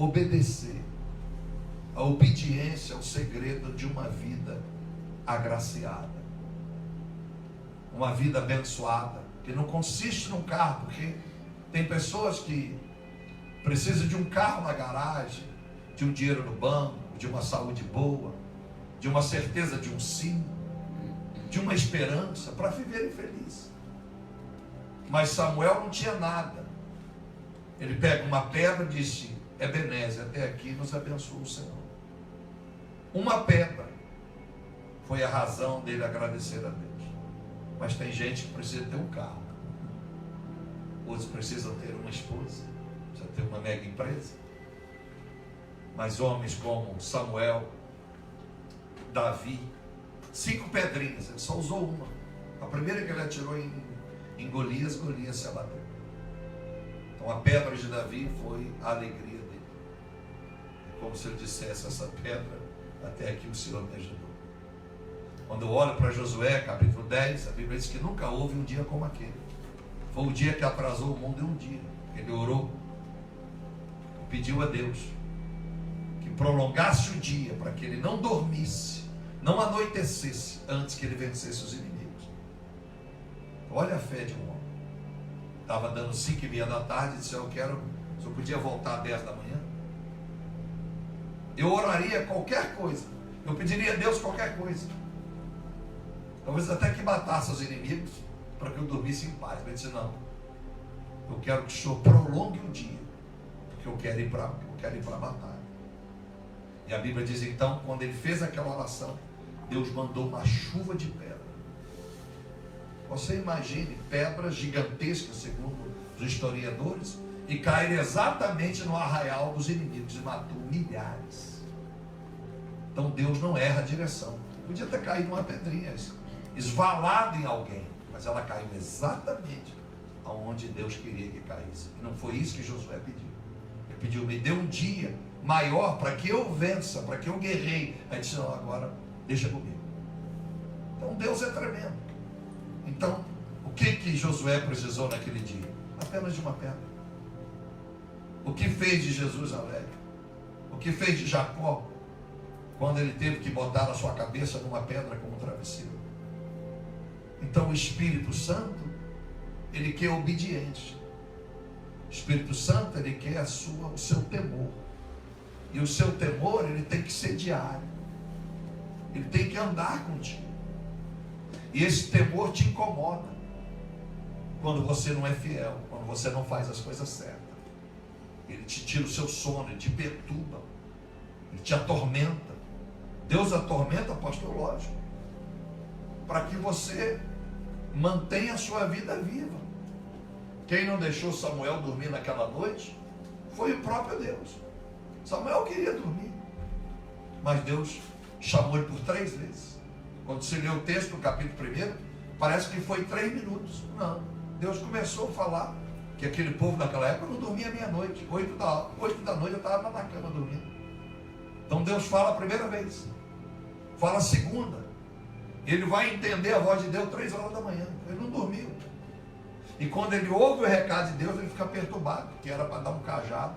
obedecer. A obediência é o segredo de uma vida agraciada, uma vida abençoada, que não consiste num carro, porque tem pessoas que precisam de um carro na garagem, de um dinheiro no banco, de uma saúde boa, de uma certeza de um sim, de uma esperança para viverem felizes. Mas Samuel não tinha nada. Ele pega uma pedra e disse: Ebenezer, até aqui nos abençoou o Senhor. Uma pedra foi a razão dele agradecer a Deus. Mas tem gente que precisa ter um carro, outros precisam ter uma esposa, precisa ter uma mega empresa. Mas homens como Samuel, Davi, 5 pedrinhas, ele só usou uma. A primeira que ele atirou em Golias, Golias se abateu. Então a pedra de Davi foi a alegria dele. É como se ele dissesse: essa pedra, até aqui o Senhor me ajudou. Quando eu olho para Josué, capítulo 10, a Bíblia diz que nunca houve um dia como aquele. Foi o dia que atrasou o mundo em um dia. Ele orou e pediu a Deus que prolongasse o dia para que ele não dormisse, não anoitecesse antes que ele vencesse os inimigos. Olha a fé de um homem. Estava dando 5:30 da tarde e disse: se eu podia voltar às 10 da manhã, eu oraria qualquer coisa, eu pediria a Deus qualquer coisa, talvez até que matasse os inimigos, para que eu dormisse em paz. Ele disse: não, eu quero que o Senhor prolongue o dia, porque eu quero ir para a batalha. E a Bíblia diz então, quando ele fez aquela oração, Deus mandou uma chuva de pedra. Você imagine pedras gigantescas, segundo os historiadores, e caíram exatamente no arraial dos inimigos e matou milhares. Então Deus não erra a direção. Podia ter caído uma pedrinha esvalada em alguém, mas ela caiu exatamente aonde Deus queria que caísse. E não foi isso que Josué pediu. Ele pediu: me dê um dia maior para que eu vença, para que eu guerreie. Aí disse: não, agora deixa comigo. Então Deus é tremendo. Então, o que Josué precisou naquele dia? Apenas de uma pedra. O que fez de Jesus alegre? O que fez de Jacó, quando ele teve que botar na sua cabeça numa pedra como travesseiro? Então o Espírito Santo, ele quer obediência. O Espírito Santo, ele quer o seu temor. E o seu temor, ele tem que ser diário. Ele tem que andar contigo. E esse temor te incomoda quando você não é fiel, quando você não faz as coisas certas. Ele te tira o seu sono, ele te perturba, ele te atormenta. Deus atormenta, pastor, lógico, para que você mantenha a sua vida viva. Quem não deixou Samuel dormir naquela noite foi o próprio Deus. Samuel queria dormir, mas Deus chamou ele por 3 vezes. Quando você lê o texto do capítulo 1, parece que foi 3 minutos. Não, Deus começou a falar que aquele povo naquela época não dormia meia-noite. 8 da noite eu estava na cama dormindo. Então Deus fala a primeira vez, fala a segunda. Ele vai entender a voz de Deus 3 horas da manhã. Ele não dormiu. E quando ele ouve o recado de Deus, ele fica perturbado, porque era para dar um cajado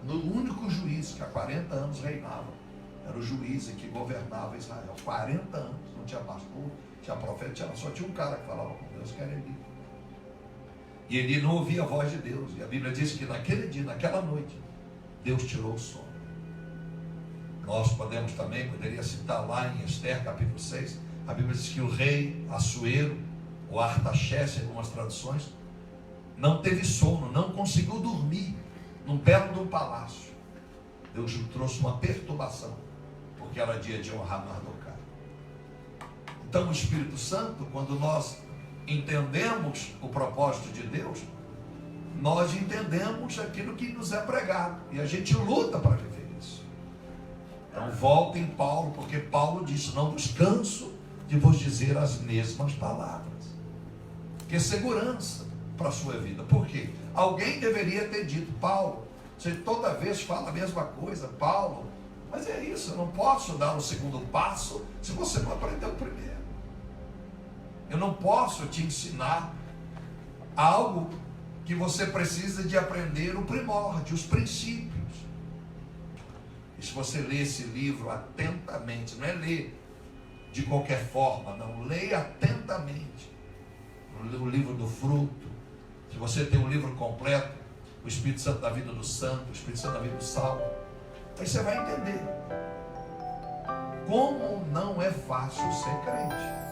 no único juiz que há 40 anos reinava. Era o juiz que governava Israel. 40 anos. Não tinha pastor, tinha profeta, só tinha um cara que falava com Deus, que era Eli. E Eli não ouvia a voz de Deus. E a Bíblia diz que naquele dia, naquela noite, Deus tirou o sono. Nós poderia citar lá em Esther, capítulo 6, a Bíblia diz que o rei Assuero, ou Artaxerxes, em algumas traduções, não teve sono, não conseguiu dormir num belo de um palácio. Deus trouxe uma perturbação, porque era dia de honrar Mardoquai. Então o Espírito Santo, quando nós entendemos o propósito de Deus, nós entendemos aquilo que nos é pregado, e a gente luta para viver isso. Então volta em Paulo, porque Paulo disse: não vos canso de vos dizer as mesmas palavras. Que segurança para a sua vida. Por quê? Alguém deveria ter dito: Paulo, você toda vez fala a mesma coisa, Paulo, mas é isso, eu não posso dar o segundo passo se você não aprendeu o primeiro. Eu não posso te ensinar algo que você precisa de aprender o primórdio, os princípios. você ler esse livro atentamente, não é ler de qualquer forma, não, leia atentamente o livro do fruto. Se você tem um livro completo, o Espírito Santo da vida do santo, o Espírito Santo da vida do salvo, aí você vai entender como não é fácil ser crente.